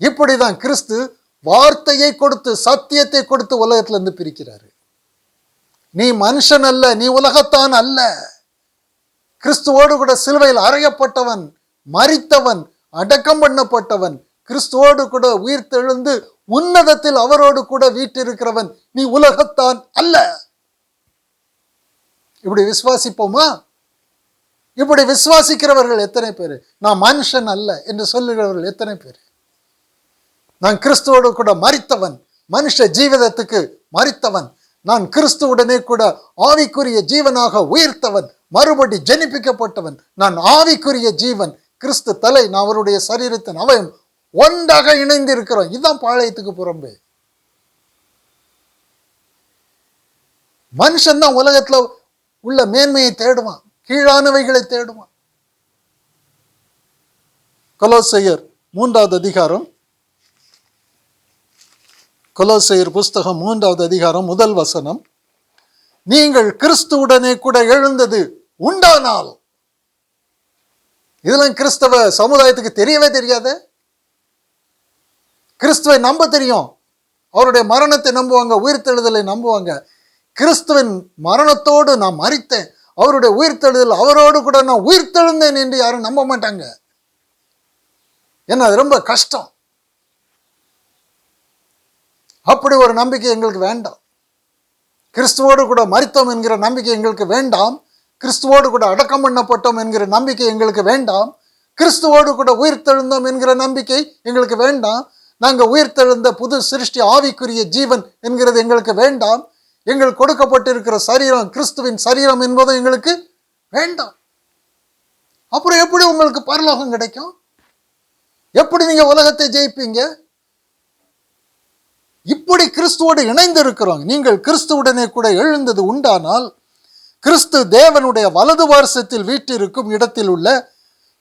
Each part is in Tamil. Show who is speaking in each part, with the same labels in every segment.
Speaker 1: இப்படிதான் கிறிஸ்து வார்த்தையை கொடுத்து சத்தியத்தை கொடுத்து உலகத்துல இருந்து பிரிக்கிறாரு. நீ மனுஷன் அல்ல, நீ உலகத்தான் அல்ல. கிறிஸ்துவோடு கூட சிலுவையில் அறையப்பட்டவன், மரித்தவன், அடக்கம் பண்ணப்பட்டவன், கிறிஸ்துவோடு கூட உயிர்த்தெழுந்து உன்னதத்தில் அவரோடு கூட வீற்றிருக்கிறவன். நீ உலகத்தான் அல்ல. இப்படி விசுவாசிப்போமா? இப்படி விசுவாசிக்கிறவர்கள் எத்தனை பேர்? நான் மனுஷன் அல்ல என்று சொல்லுகிறவர்கள் எத்தனை பேர்? நான் கிறிஸ்துவோடு கூட மரித்தவன், மனுஷ ஜீவிதத்துக்கு மரித்தவன், நான் கிறிஸ்துவுடனே கூட ஆவிக்குரிய ஜீவனாக உயிர்த்தவன், மறுபடி ஜனிப்பிக்கப்பட்டவன், நான் ஆவிக்குரிய ஜீவன், கிறிஸ்து தலை, நான் அவருடைய சரீரத்தின் அவயம், ஒன்றாக இணைந்து இருக்கிறோம். இதுதான் பாளையத்துக்கு புறம்பே. மனுஷன் தான் உலகத்துல உள்ள மேன்மையை தேடுவான், கீழானவைகளை தேடுவான். கொலோசையர் 3வது அதிகாரம், கொலோசையர் புஸ்தகம் 3வது அதிகாரம் 1 வசனம், நீங்கள் கிறிஸ்துவுடனே கூட எழுந்தது உண்டானால். இதெல்லாம் கிறிஸ்தவ சமுதாயத்துக்கு தெரியவே தெரியாத. கிறிஸ்துவை நம்ப தெரியும், அவருடைய மரணத்தை நம்புவாங்க, உயிர்த்தெழுதலை நம்புவாங்க. கிறிஸ்துவின் மரணத்தோடு நான் மரித்தேன், அவருடைய உயிர்த்தெழுதல், அவரோடு கூட நான் உயிர்த்தெழுந்தேன் என்று யாரும் நம்ப மாட்டாங்க. ஏன்னா அது ரொம்ப கஷ்டம். அப்படி ஒரு நம்பிக்கை எங்களுக்கு வேண்டாம். கிறிஸ்துவோடு கூட மரித்தோம் என்கிற நம்பிக்கை எங்களுக்கு வேண்டாம். கிறிஸ்துவோடு கூட அடக்கம் பண்ணப்பட்டோம் என்கிற நம்பிக்கை எங்களுக்கு வேண்டாம். கிறிஸ்துவோடு கூட உயிர்த்தெழுந்தோம் என்கிற நம்பிக்கை எங்களுக்கு வேண்டாம். நாங்கள் உயிர்த்தெழுந்த புது சிருஷ்டி ஆவிக்குரிய ஜீவன் என்கிறது எங்களுக்கு வேண்டாம். எங்களுக்கு கொடுக்கப்பட்டிருக்கிற சரீரம் கிறிஸ்துவின் சரீரம் என்பதும் எங்களுக்கு வேண்டாம். அப்புறம் எப்படி உங்களுக்கு பரலோகம் கிடைக்கும்? எப்படி நீங்க உலகத்தை ஜெயிப்பீங்க? இப்படி கிறிஸ்துவோடு இணைந்து இருக்கிறோம். நீங்கள் கிறிஸ்துவுடனே கூட எழுந்தது உண்டானால், கிறிஸ்து தேவனுடைய வலது பார்சத்தில் வீற்றிருக்கும் இடத்தில் உள்ள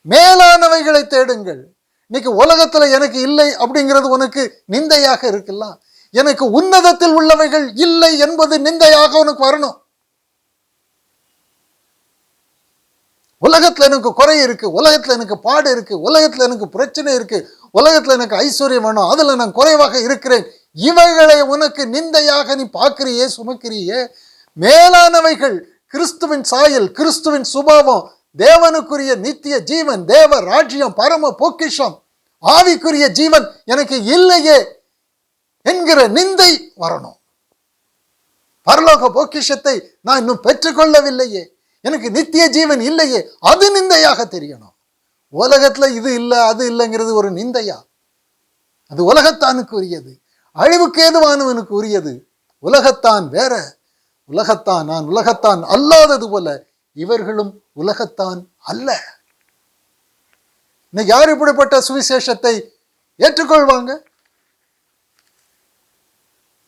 Speaker 1: மேலானவைகளை தேடுங்கள். இன்னைக்கு உலகத்துல எனக்கு இல்லை அப்படிங்கிறது உனக்கு நிந்தையாக இருக்கலாம். எனக்கு உன்னதத்தில் உள்ளவைகள் இல்லை என்பது நிந்தையாக உனக்கு வரணும். உலகத்துல எனக்கு குறை இருக்கு, உலகத்துல எனக்கு பாடு இருக்கு, உலகத்துல எனக்கு பிரச்சனை இருக்கு, உலகத்துல எனக்கு ஐஸ்வர்யம் வேணும், அதுல நான் குறைவாக இருக்கிறேன், இவைகளை உனக்கு நிந்தையாக நீ பார்க்கிறியே, சுமக்கிறியே. மேலானவைகள் கிறிஸ்துவின் சாயல், கிறிஸ்துவின் சுபாவம், தேவனுக்குரிய நித்திய ஜீவன், தேவ ராஜ்யம், பரம பொக்கிஷம், ஆவிக்குரிய ஜீவன் எனக்கு இல்லையே என்கிற நிந்தை வரணும். பரலோக பொக்கிஷத்தை நான் இன்னும் பெற்றுக்கொள்ளவில்லையே, எனக்கு நித்திய ஜீவன் இல்லையே, அது நிந்தையாக தெரியணும். உலகத்துல இது இல்லை அது இல்லைங்கிறது ஒரு நிந்தையா? அது உலகத்தானுக்கு உரியது, அழிவுக்கு ஏதுவானவனுக்கு உரியது. உலகத்தான் வேற, உலகத்தான் நான் உலகத்தான் அல்லாதது போல இவர்களும் உலகத்தான் அல்ல. இன்னைக்கு யார் இப்படிப்பட்ட சுவிசேஷத்தை ஏற்றுக்கொள்வாங்க?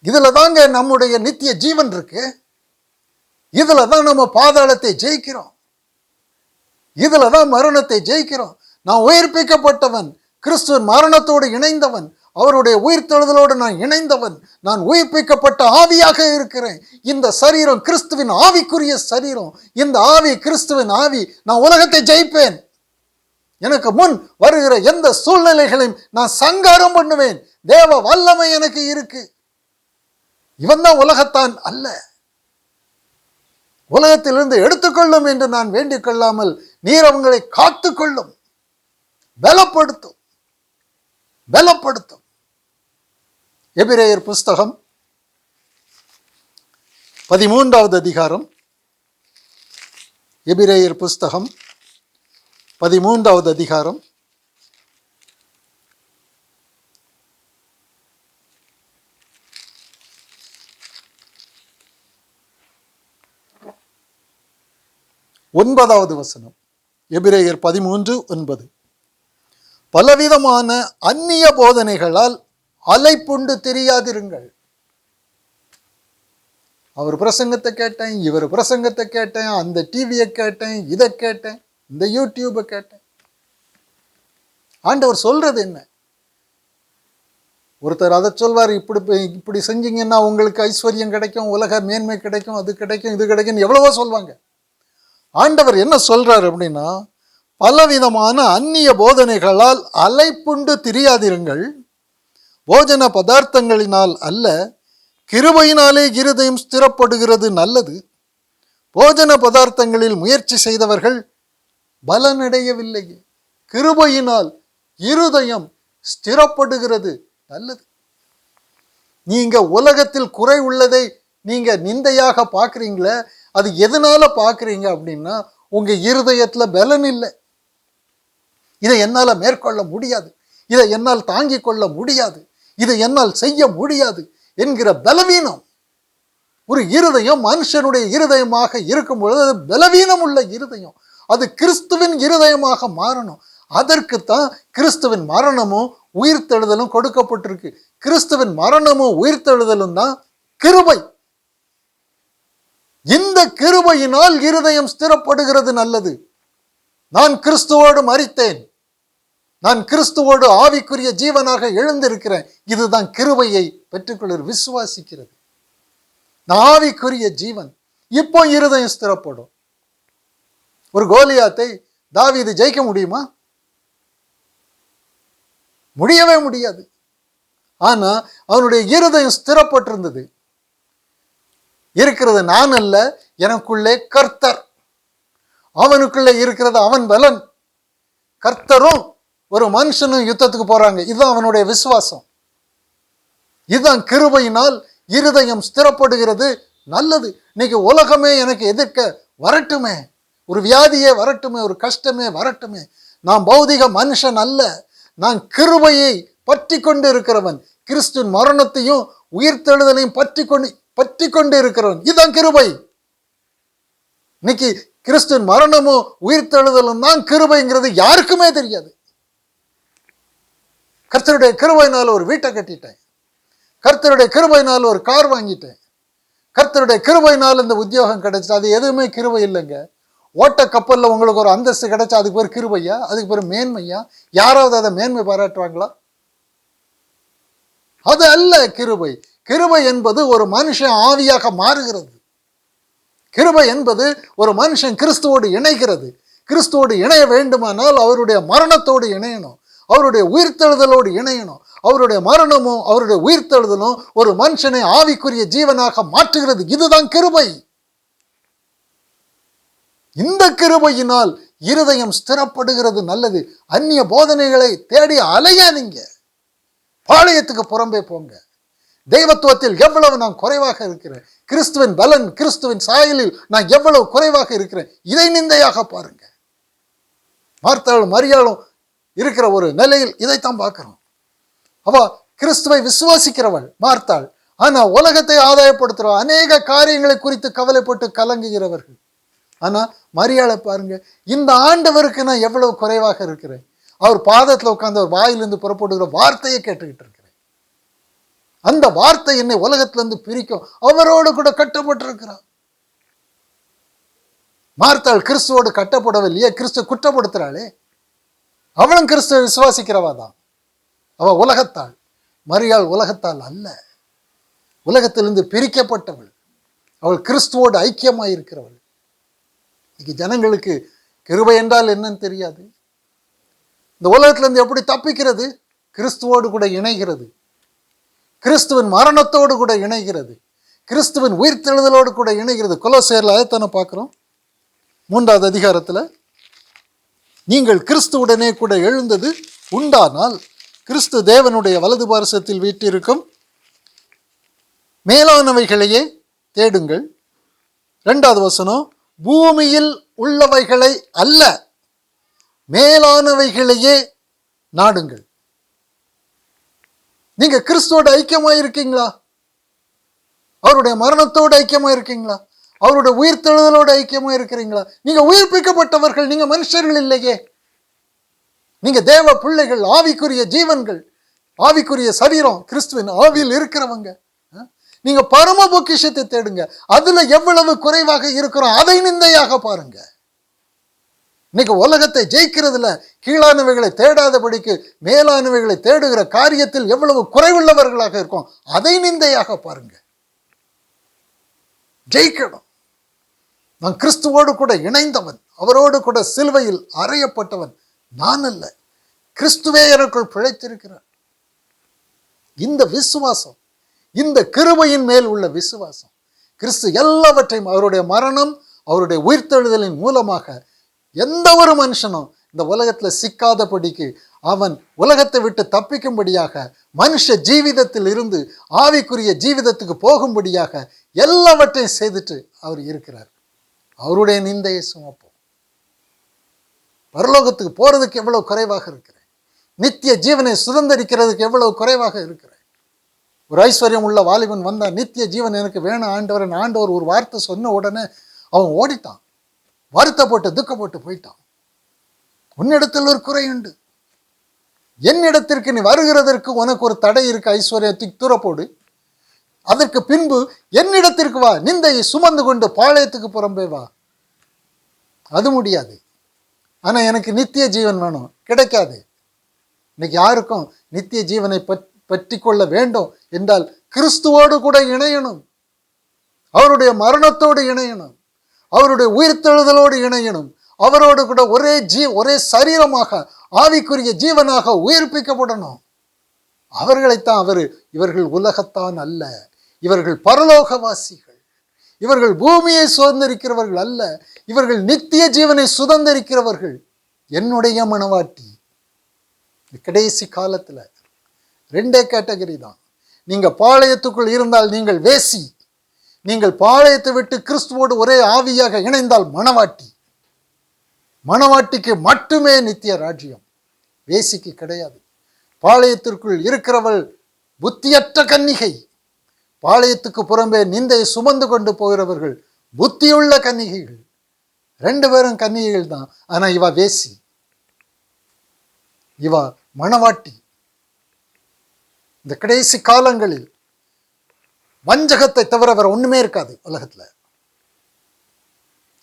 Speaker 1: இதுல தாங்க நம்முடைய நித்திய ஜீவன் இருக்கு. இதுல தான் நம்ம பாதாளத்தை ஜெயிக்கிறோம், இதுல தான் மரணத்தை ஜெயிக்கிறோம். நான் உயிர்ப்பிக்கப்பட்டவன், கிறிஸ்துவின் மரணத்தோடு இணைந்தவன், அவருடைய உயிர்த்தெழுதலோடு நான் இணைந்தவன், நான் உயிர்ப்பிக்கப்பட்ட ஆவியாக இருக்கிறேன். இந்த சரீரம் கிறிஸ்துவின் ஆவிக்குரிய சரீரம், இந்த ஆவி கிறிஸ்துவின் ஆவி. நான் உலகத்தை ஜெயிப்பேன். எனக்கு முன் வருகிற எந்த சூழ்நிலைகளையும் நான் சங்காரம் பண்ணுவேன். தேவ வல்லமை எனக்கு இருக்கு. இவன் தான் உலகத்தான் அல்ல. உலகத்திலிருந்து எடுத்துக்கொள்ளும் என்று நான் வேண்டிக் கொள்ளாமல் நீர் அவங்களை காத்துக்கொள்ளும், பலப்படுத்தும், பலப்படுத்தும். எபிரேயர் புஸ்தகம் 13வது அதிகாரம், எபிரேயர் புஸ்தகம் 13வது அதிகாரம் 9வது வசனம். எபிரேயர் 13:9. பலவிதமான அந்நிய போதனைகளால் அலைப்புண்டு தெரியாதிருங்கள். அவர் பிரசங்கத்தை கேட்டேன், இவர் பிரசங்கத்தை கேட்டேன், அந்த டிவியை கேட்டேன், இதை கேட்டேன், இந்த யூடியூபை கேட்டேன். ஆண்டவர் சொல்றது என்ன? ஒருத்தர் அதை சொல்வார், இப்படி செஞ்சீங்கன்னா உங்களுக்கு ஐஸ்வர்யம் கிடைக்கும், உலக மேன்மை கிடைக்கும், அது கிடைக்கும், இது கிடைக்கும், எவ்வளவோ சொல்வாங்க. ஆண்டவர் என்ன சொல்றாரு அப்படின்னா, பலவிதமான அந்நிய போதனைகளால் அலைப்புண்டு திரியாதிருங்கள். போஜன பதார்த்தங்களினால் அல்ல, கிருபையினாலே இருதயம் ஸ்திரப்படுகிறது நல்லது. போஜன பதார்த்தங்களில் முயற்சி செய்தவர்கள் பலனடையவில்லை. கிருபையினால் இருதயம் ஸ்திரப்படுகிறது நல்லது. நீங்க உலகத்தில் குறை உள்ளதை நீங்க நிந்தையாக பார்க்குறீங்களே, அது எதனால பார்க்குறீங்க அப்படின்னா, உங்க இருதயத்துல பலன் இல்லை. இதை என்னால் மேற்கொள்ள முடியாது, இதை என்னால் தாங்கிக் கொள்ள முடியாது, இதை என்னால் செய்ய முடியாது என்கிற பலவீனம். ஒரு இருதயம் மனுஷனுடைய இருதயமாக இருக்கும் பொழுது அது பலவீனம் உள்ள இருதயம். அது கிறிஸ்துவின் இருதயமாக மாறணும். அதற்குத்தான் கிறிஸ்துவின் மரணமும் உயிர்த்தெழுதலும் கொடுக்கப்பட்டிருக்கு. கிறிஸ்துவின் மரணமும் உயிர்த்தெழுதலும் தான் கிருபை. இந்த கிருபையினால் இருதயம் ஸ்திரப்படுகிறது நல்லது. நான் கிறிஸ்துவோடு மரித்தேன், நான் கிறிஸ்துவோடு ஆவிக்குரிய ஜீவனாக எழுந்திருக்கிறேன். இதுதான் கிருபையை பெற்றுக்கொள்ள விசுவாசிக்கிறது. நான் ஆவிக்குரிய ஜீவன். இப்போ இருதயம் ஸ்திரப்படும். ஒரு கோலியாத்தை தாவீது ஜெயிக்க முடியுமா? முடியவே முடியாது. ஆனா அவனுடைய இருதயம் ஸ்திரப்பட்டிருந்தது. இருக்கிறது நான் அல்ல, எனக்குள்ளே கர்த்தர். அவனுக்குள்ளே இருக்கிறது அவன் பலன். கர்த்தரும் ஒரு மனுஷனும் யுத்தத்துக்கு போறாங்க. இதுதான் அவனுடைய விசுவாசம். இதுதான் கிருபையினால் இருதயம் ஸ்திரப்படுகிறது நல்லது. இன்னைக்கு உலகமே எனக்கு எதிர்க்க வரட்டுமே, ஒரு வியாதியே வரட்டுமே, ஒரு கஷ்டமே வரட்டுமே, நான் பௌதிக மனுஷன் அல்ல, நான் கிருபையை பற்றி கொண்டு இருக்கிறவன், கிறிஸ்துவின் மரணத்தையும் உயிர்த்தெழுதலையும் பற்றி கொண்டு இருக்கிறவன். இதுதான் கிருபை. இன்னைக்கு கிறிஸ்துவின் மரணமும் உயிர்த்தெழுதலும் தான் கிருபைங்கிறது யாருக்குமே தெரியாது. கர்த்தருடைய கிருபையினால ஒரு வீட்டை கட்டிட்டேன், கர்த்தருடைய கிருபையினால் ஒரு கார் வாங்கிட்டேன், கர்த்தருடைய கிருபையினால் இந்த உத்தியோகம் கிடைச்சா, அது எதுவுமே கிருபை இல்லைங்க. ஓட்ட கப்பலில் உங்களுக்கு ஒரு அந்தஸ்து கிடைச்சா அதுக்கு பேர் கிருபையா? அதுக்கு பேர் மேன்மையா? யாராவது அதை மேன்மை பாராட்டுவாங்களா? அது அல்ல கிருபை. கிருபை என்பது ஒரு மனுஷன் ஆவியாக மாறுகிறது. கிருபை என்பது ஒரு மனுஷன் கிறிஸ்துவோடு இணைகிறது. கிறிஸ்துவோடு இணைய வேண்டுமானால் அவருடைய மரணத்தோடு இணையணும், அவருடைய உயிர்த்தெழுதலோடு இணையணும். அவருடைய மரணமும் அவருடைய உயிர்த்தெழுதலும் ஒரு மனுஷனை ஆவிக்குரிய ஜீவனாக மாற்றுகிறது. இதுதான் கிருபை. இந்த கிருபையினால் இருதயம் ஸ்திரப்படுகிறது நல்லது. அந்நிய போதனைகளை தேடி அலையாதீங்க. பாளையத்துக்கு புறம்பே போங்க. தெய்வத்துவத்தில் எவ்வளவு நான் குறைவாக இருக்கிறேன், கிறிஸ்துவின் பலன், கிறிஸ்துவின் சாயலில் நான் எவ்வளவு குறைவாக இருக்கிறேன், இதை நிந்தையாக பாருங்க. மார்த்தாளும் மரியாளும் இருக்கிற ஒரு நிலையில் இதைத்தான் பார்க்கிறோம். அவ கிறிஸ்துவை விசுவாசிக்கிறவள் மார்த்தாள். ஆனா உலகத்தை ஆதாயப்படுத்துறவள், அநேக காரியங்களை குறித்து கவலைப்பட்டு கலங்குகிறவர்கள். ஆனா மரியாளை பாருங்க, இந்த ஆண்டவருக்கு நான் எவ்வளவு குறைவாக இருக்கிறேன். அவர் பாதத்தில் உட்கார்ந்து அவர் வாயிலிருந்து புறப்படுகிற வார்த்தையை கேட்டுக்கிட்டு இருக்கிறேன். அந்த வார்த்தை என்னை உலகத்திலிருந்து பிரிக்கும். அவரோடு கூட கட்டப்பட்டிருக்கிறார். மார்த்தாள் கிறிஸ்துவோடு கட்டப்படவில்லையே, கிறிஸ்துவ குற்றப்படுத்துறாளே. அவளும் கிறிஸ்துவ விசுவாசிக்கிறவா தான். அவள் உலகத்தாள். மரியாள் உலகத்தாள் அல்ல, உலகத்திலிருந்து பிரிக்கப்பட்டவள். அவள் கிறிஸ்துவோடு ஐக்கியமாய் இருக்கிறவள். இன்னைக்கு ஜனங்களுக்கு கிருபை என்றால் என்னன்னு தெரியாது. இந்த உலகத்திலிருந்து எப்படி தப்பிக்கிறது? கிறிஸ்துவோடு கூட இணைகிறது, கிறிஸ்துவின் மரணத்தோடு கூட இணைகிறது, கிறிஸ்துவின் உயிர்த்தெழுதலோடு கூட இணைகிறது. கொலோசையர்ல அதைத்தானே பார்க்கிறோம். 3வது அதிகாரத்தில், நீங்கள் கிறிஸ்துவுடனே கூட எழுந்தது உண்டானால் கிறிஸ்து தேவனுடைய வலது பார்சத்தில் வீற்றிருக்கும் மேலானவைகளையே தேடுங்கள். 2வது வசனம், பூமியில் உள்ளவைகளை அல்ல, மேலானவைகளையே நாடுங்கள். நீங்க கிறிஸ்துவோட ஐக்கியமாய் இருக்கீங்களா? அவருடைய மரணத்தோடு ஐக்கியமாய் இருக்கீங்களா? அவருடைய உயிர்த்தெழுதலோடு ஐக்கியமாய் இருக்கிறீங்களா? நீங்க உயிர்ப்பிக்கப்பட்டவர்கள், நீங்க மனுஷர்கள் இல்லையே. நீங்க தேவ பிள்ளைகள், ஆவிக்குரிய ஜீவன்கள், ஆவிக்குரிய சரீரம், கிறிஸ்துவின் ஆவியில் இருக்கிறவங்க. நீங்க பரம பொக்கிஷத்தை தேடுங்க. அதுல எவ்வளவு குறைவாக இருக்கிறோம் அதை நிந்தையாக பாருங்க. இன்னைக்கு உலகத்தை ஜெயிக்கிறதுல கீழானவைகளை தேடாதபடிக்கு மேலானவைகளை தேடுகிற காரியத்தில் எவ்வளவு குறைவுள்ளவர்களாக இருக்கும் அதை நிந்தையாக பாருங்க. ஜெயிக்கணும். நான் கிறிஸ்துவோடு கூட இணைந்தவன், அவரோடு கூட சிலுவையில் அறையப்பட்டவன் நான் அல்ல, கிறிஸ்துவே எனக்குள் பிழைத்திருக்கிறார். இந்த விசுவாசம், இந்த கிருபையின் மேல் உள்ள விசுவாசம், கிறிஸ்து எல்லாவற்றையும் அவருடைய மரணம், அவருடைய உயிர்த்தெழுதலின் மூலமாக எந்த ஒரு மனுஷனும் இந்த உலகத்தில் சிக்காதபடிக்கு, அவன் உலகத்தை விட்டு தப்பிக்கும்படியாக, மனுஷ ஜீவிதத்தில் இருந்து ஆவிக்குரிய ஜீவிதத்துக்கு போகும்படியாக எல்லாவற்றையும் செய்துட்டு அவர் இருக்கிறார். அவருடைய நிந்தையை சுமப்போம். பரலோகத்துக்கு போறதுக்கு எவ்வளவு குறைவாக இருக்கிறேன், நித்திய ஜீவனை சுதந்திரிக்கிறதுக்கு எவ்வளவு குறைவாக இருக்கிறேன். ஒரு ஐஸ்வர்யம் உள்ள வாலிபன் வந்தா, நித்திய ஜீவன் எனக்கு வேணும் ஆண்டவர், ஆண்டவர் ஒரு வார்த்தை சொன்ன உடனே அவன் ஓடிட்டான், வருத்தப்பட்டு துக்கப்பட்டு போயிட்டான். உன்னிடத்தில் ஒரு குறை உண்டு, என்னிடத்திற்கு நீ வருகிறதற்கு உனக்கு ஒரு தடை இருக்கு, ஐஸ்வர்யத்துக்கு தூரப்போடு, அதற்கு பின்பு என்னிடத்திற்கு வா, நிந்தையை சுமந்து கொண்டு பாளையத்துக்கு புறம்பே வா. அது முடியாது. ஆனா எனக்கு நித்திய ஜீவன் வேணும், கிடைக்காது. இன்னைக்கு யாருக்கும் நித்திய ஜீவனை பற்றி கொள்ள வேண்டும் என்றால் கிறிஸ்துவோடு கூட இணையணும், அவருடைய மரணத்தோடு இணையணும், அவருடைய உயிர்த்தெழுதலோடு இணையணும், அவரோடு கூட ஒரே சரீரமாக ஆவிக்குரிய ஜீவனாக உயிர்ப்பிக்கப்படணும். அவர்களைத்தான் இவர்கள் உலகத்தான் அல்ல, இவர்கள் பரலோகவாசிகள், இவர்கள் பூமியை சுதந்திரிக்கிறவர்கள் அல்ல, இவர்கள் நித்திய ஜீவனை சுதந்திரிக்கிறவர்கள். என்னுடைய மனவாட்டி. கடைசி காலத்துல 2 கேட்டகரி தான். நீங்க பாளையத்துக்குள் இருந்தால் நீங்கள் வேசி, நீங்கள் பாளையத்தை விட்டு கிறிஸ்துவோடு ஒரே ஆவியாக இணைந்தால் மனவாட்டி. மனவாட்டிக்கு மட்டுமே நித்திய ராஜ்யம், வேசிக்கு கிடையாது. பாளையத்திற்குள் இருக்கிறவள் புத்தியற்ற கன்னிகை, பாளையத்துக்கு புறம்பே நிந்தையை சுமந்து கொண்டு போகிறவர்கள் புத்தியுள்ள கன்னிகைகள். 2 பேரும் கன்னிகைகள் தான். ஆனா இவ வேசி, இவ மனவாட்டி. இந்த கடைசி காலங்களில் வஞ்சகத்தை தவிர வேற ஒண்ணுமே இருக்காது உலகத்துல.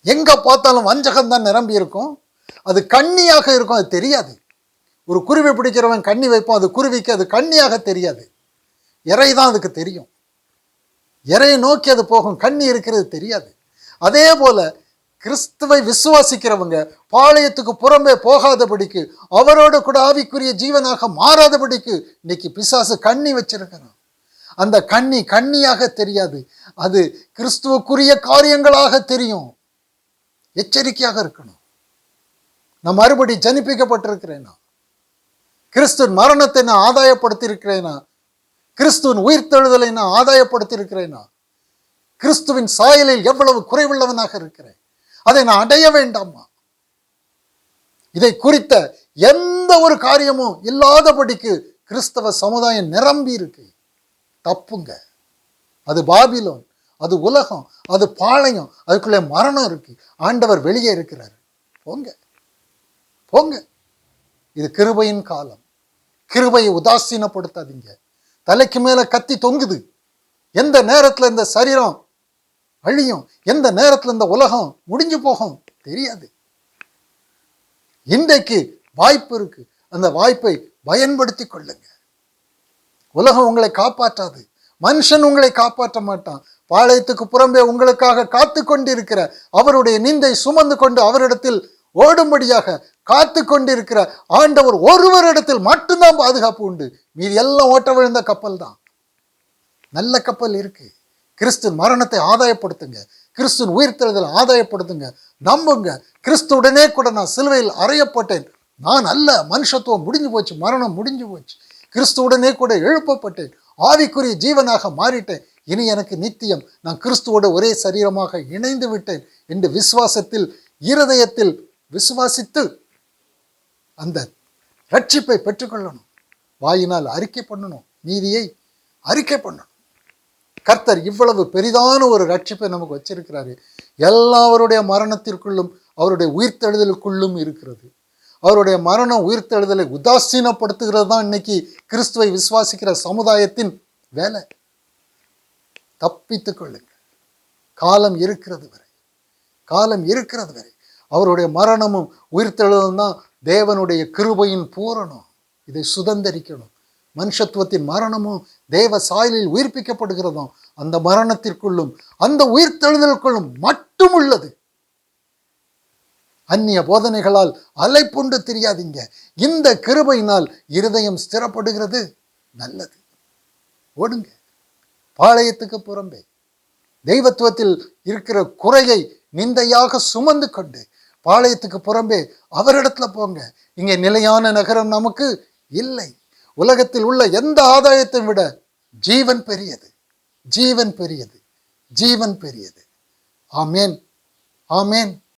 Speaker 1: எங்க பார்த்தாலும் வஞ்சகம் தான் நிரம்பி இருக்கும். அது கண்ணியாக இருக்கும், அது தெரியாது. ஒரு குருவி பிடிக்கிறவன் கண்ணி வைப்போம், அது குருவிக்கு அது கண்ணியாக தெரியாது, இறை தான் அதுக்கு தெரியும். இறையை நோக்கி அது போகும், கண்ணி இருக்கிறது தெரியாது. அதே போல கிறிஸ்துவை விசுவாசிக்கிறவங்க பாளையத்துக்கு புறம்பே போகாதபடிக்கு, அவரோடு கூட ஆவிக்குரிய ஜீவனாக மாறாதபடிக்கு இன்னைக்கு பிசாசு கண்ணி வச்சிருக்கிறான். அந்த கண்ணியாக தெரியாது, அது கிறிஸ்துவுக்குரிய காரியங்களாக தெரியும். எச்சரிக்கையாக இருக்கணும். நான் மறுபடி ஜனிப்பிக்கப்பட்டிருக்கிறேனா, கிறிஸ்துவின் மரணத்தை நான் ஆதாயப்படுத்தி இருக்கிறேனா, கிறிஸ்துவின் உயிர்த்தெழுதலை நான் ஆதாயப்படுத்தி இருக்கிறேனா, கிறிஸ்துவின் சாயலில் எவ்வளவு குறைவுள்ளவனாக இருக்கிறேன், அதை நான் அடைய வேண்டாமா? இதை குறித்த எந்த ஒரு காரியமும் இல்லாதபடிக்கு கிறிஸ்தவ சமுதாயம் நிரம்பி இருக்கு. தப்புங்க. அது பாபிலோன், அது உலகம், அது பாளையம், அதுக்குள்ளே மரணம் இருக்கு. ஆண்டவர் வெளியே இருக்கிறார். போங்க போங்க. இது கிருபையின் காலம். கிருபையை உதாசீனப்படுத்தாதீங்க. தலைக்கு மேல கத்தி தொங்குது. எந்த நேரத்துல இந்த சரீரம் அழியும், எந்த நேரத்துல இந்த உலகம் முடிஞ்சு போகும் தெரியாது. இன்றைக்கு வாய்ப்பு இருக்கு, அந்த வாய்ப்பை பயன்படுத்தி கொள்ளுங்க. உலகம் உங்களை காப்பாற்றாது, மனுஷன் உங்களை காப்பாற்ற மாட்டான். பாளையத்துக்கு புறம்பே உங்களுக்காக காத்து கொண்டிருக்கிற, அவருடைய நிந்தை சுமந்து கொண்டு அவரிடத்தில் ஓடும்படியாக காத்து கொண்டிருக்கிற ஆண்டவர் ஒருவரிடத்தில் மட்டும்தான் பாதுகாப்பு உண்டு. மீதி எல்லாம் ஓட்ட விழுந்த கப்பல் தான். நல்ல கப்பல் இருக்கு. கிறிஸ்துவின் மரணத்தை ஆதாயப்படுத்துங்க, கிறிஸ்துவின் உயிர்த்தெழுதலை ஆதாயப்படுத்துங்க, நம்புங்க. கிறிஸ்துவுடனே கூட நான் சிலுவையில் அறையப்பட்டேன், நான் அல்ல, மனுஷத்துவம் முடிஞ்சு போச்சு, மரணம் முடிஞ்சு போச்சு, கிறிஸ்துவுடனே கூட எழுப்பப்பட்டேன், ஆவிக்குரிய ஜீவனாக மாறிட்டேன், இனி எனக்கு நித்தியம், நான் கிறிஸ்துவோட ஒரே சரீரமாக இணைந்து விட்டேன் என்று விசுவாசத்தில், இருதயத்தில் விசுவாசித்து அந்த ரட்சிப்பை பெற்றுக்கொள்ளணும். வாயினால் அறிக்கை பண்ணணும், நீதியை அறிக்கை பண்ணணும். கர்த்தர் இவ்வளவு பெரிதான ஒரு ரட்சிப்பை நமக்கு வச்சிருக்கிறாரு. எல்லாருடைய மரணத்திற்குள்ளும் அவருடைய உயிர்த்தெழுதலுக்குள்ளும் இருக்கிறது. அவருடைய மரணம் உயிர்த்தெழுதலை உதாசீனப்படுத்துகிறது தான் இன்னைக்கு கிறிஸ்துவை விசுவாசிக்கிற சமுதாயத்தின் வேலை. தப்பித்துக் கொள்ளுங்க. காலம் இருக்கிறது வரை, காலம் இருக்கிறது வரை அவருடைய மரணமும் உயிர்த்தெழுதலும் தான் தேவனுடைய கிருபையின் பூரணம். இதை சுதந்திரிக்கணும். மனுஷத்துவத்தின் மரணமும் தேவ சாயலில் உயிர்ப்பிக்கப்படுகிறதும் அந்த மரணத்திற்குள்ளும் அந்த உயிர்த்தெழுதலுக்குள்ளும் மட்டும் உள்ளது. அந்நிய போதனைகளால் அலைப்புண்டு தெரியாதீங்க. இந்த கிருபையினால் இருதயம் ஸ்திரப்படுகிறது. நல்லது. ஓடுங்க. பாளையத்துக்கு புறம்பே தெய்வத்துவத்தில் இருக்கிற குறையை நிந்தையாக சுமந்து கொண்டு பாளையத்துக்கு புறம்பே அவரிடத்துல போங்க. இங்கே நிலையான நகரம் நமக்கு இல்லை. உலகத்தில் உள்ள எந்த ஆதாயத்தை விட ஜீவன் பெரியது, ஜீவன் பெரியது, ஜீவன் பெரியது. ஆமேன், ஆமேன்.